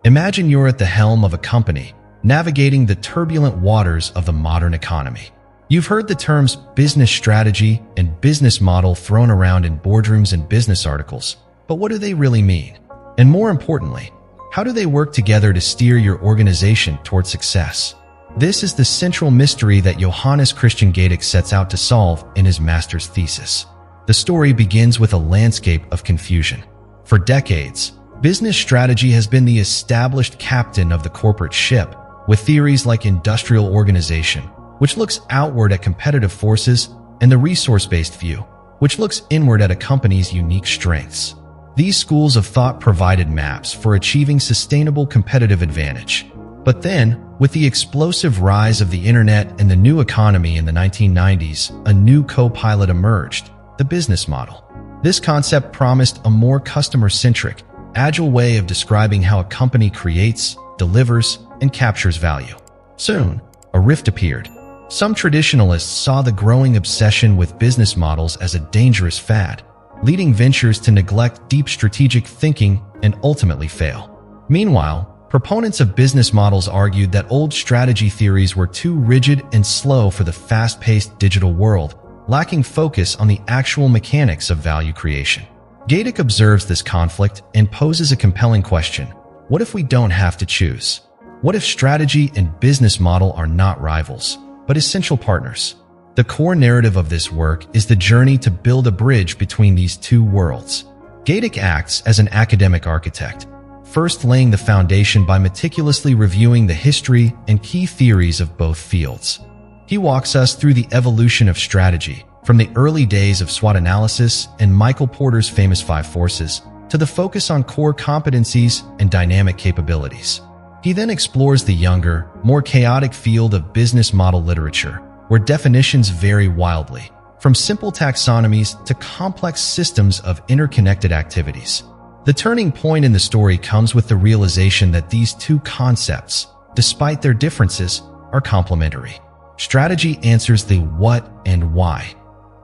Imagine you're at the helm of a company, navigating the turbulent waters of the modern economy. You've heard the terms business strategy and business model thrown around in boardrooms and business articles, but what do they really mean? And more importantly, how do they work together to steer your organization toward success? This is the central mystery that Johannes Christian Gaedic sets out to solve in his master's thesis. The story begins with a landscape of confusion. For decades, business strategy has been the established captain of the corporate ship, with theories like industrial organization, which looks outward at competitive forces, and the resource-based view, which looks inward at a company's unique strengths. These schools of thought provided maps for achieving sustainable competitive advantage. But then, with the explosive rise of the internet and the new economy in the 1990s, a new co-pilot emerged, the business model. This concept promised a more customer-centric, agile way of describing how a company creates, delivers, and captures value. Soon, a rift appeared. Some traditionalists saw the growing obsession with business models as a dangerous fad, leading ventures to neglect deep strategic thinking and ultimately fail. Meanwhile, proponents of business models argued that old strategy theories were too rigid and slow for the fast-paced digital world, lacking focus on the actual mechanics of value creation. Gaedic observes this conflict and poses a compelling question. What if we don't have to choose? What if strategy and business model are not rivals, but essential partners? The core narrative of this work is the journey to build a bridge between these two worlds. Gaedic acts as an academic architect, first laying the foundation by meticulously reviewing the history and key theories of both fields. He walks us through the evolution of strategy, from the early days of SWOT analysis and Michael Porter's famous 5 forces, to the focus on core competencies and dynamic capabilities. He then explores the younger, more chaotic field of business model literature, where definitions vary wildly, from simple taxonomies to complex systems of interconnected activities. The turning point in the story comes with the realization that these two concepts, despite their differences, are complementary. Strategy answers the what and why.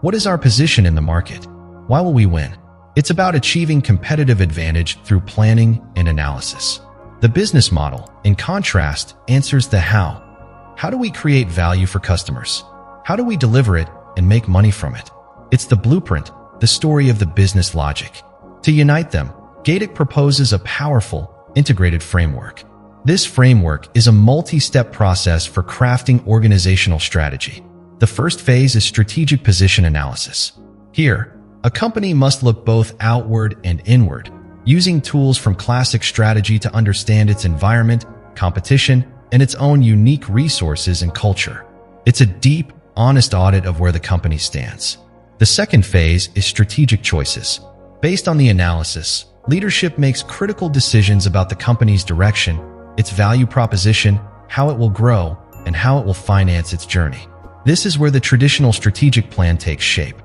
What is our position in the market? Why will we win? It's about achieving competitive advantage through planning and analysis. The business model, in contrast, answers the how. How do we create value for customers? How do we deliver it and make money from it? It's the blueprint, the story of the business logic. To unite them, Gaedic proposes a powerful, integrated framework. This framework is a multi-step process for crafting organizational strategy. The first phase is strategic position analysis. Here, a company must look both outward and inward, using tools from classic strategy to understand its environment, competition, and its own unique resources and culture. It's a deep, honest audit of where the company stands. The second phase is strategic choices. Based on the analysis, leadership makes critical decisions about the company's direction, its value proposition, how it will grow, and how it will finance its journey. This is where the traditional strategic plan takes shape.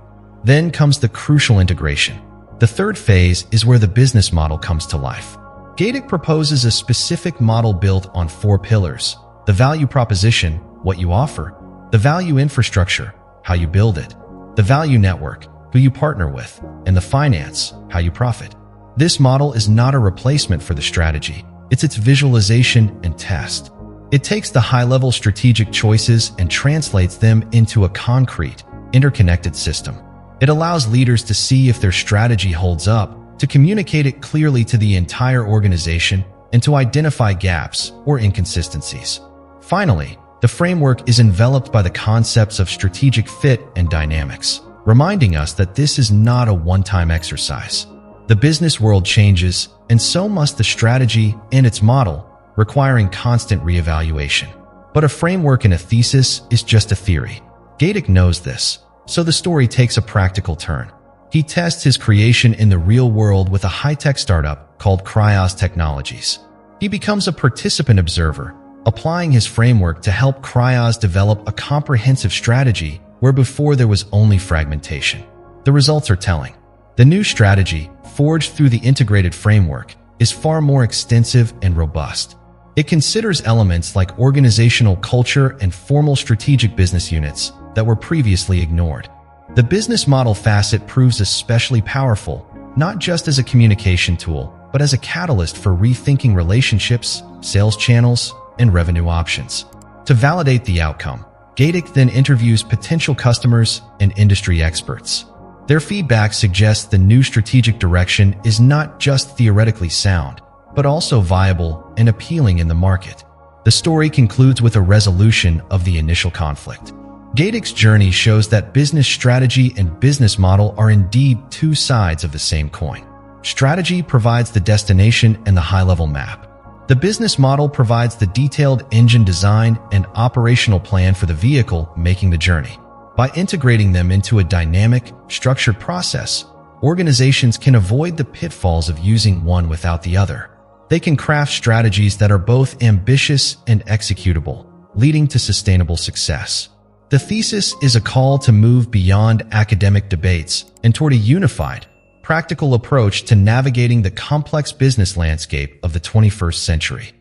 Then comes the crucial integration. The third phase is where the business model comes to life. Gaedic proposes a specific model built on 4 pillars: the value proposition, what you offer; the value infrastructure, how you build it; the value network, who you partner with; and the finance, how you profit. This model is not a replacement for the strategy. It's its visualization and test. It takes the high-level strategic choices and translates them into a concrete, interconnected system. It allows leaders to see if their strategy holds up, to communicate it clearly to the entire organization, and to identify gaps or inconsistencies. Finally, the framework is enveloped by the concepts of strategic fit and dynamics, reminding us that this is not a one-time exercise. The business world changes, and so must the strategy and its model, requiring constant reevaluation. But a framework and a thesis is just a theory. Gaedic knows this, so the story takes a practical turn. He tests his creation in the real world with a high-tech startup called Cryos Technologies. He becomes a participant observer, applying his framework to help Cryos develop a comprehensive strategy where before there was only fragmentation. The results are telling. The new strategy, forged through the integrated framework, is far more extensive and robust. It considers elements like organizational culture and formal strategic business units that were previously ignored. The business model facet proves especially powerful, not just as a communication tool, but as a catalyst for rethinking relationships, sales channels, and revenue options. To validate the outcome, Gatek then interviews potential customers and industry experts. Their feedback suggests the new strategic direction is not just theoretically sound, but also viable and appealing in the market. The story concludes with a resolution of the initial conflict. Gatek's journey shows that business strategy and business model are indeed two sides of the same coin. Strategy provides the destination and the high-level map. The business model provides the detailed engine design and operational plan for the vehicle making the journey. By integrating them into a dynamic, structured process, organizations can avoid the pitfalls of using one without the other. They can craft strategies that are both ambitious and executable, leading to sustainable success. The thesis is a call to move beyond academic debates and toward a unified, practical approach to navigating the complex business landscape of the 21st century.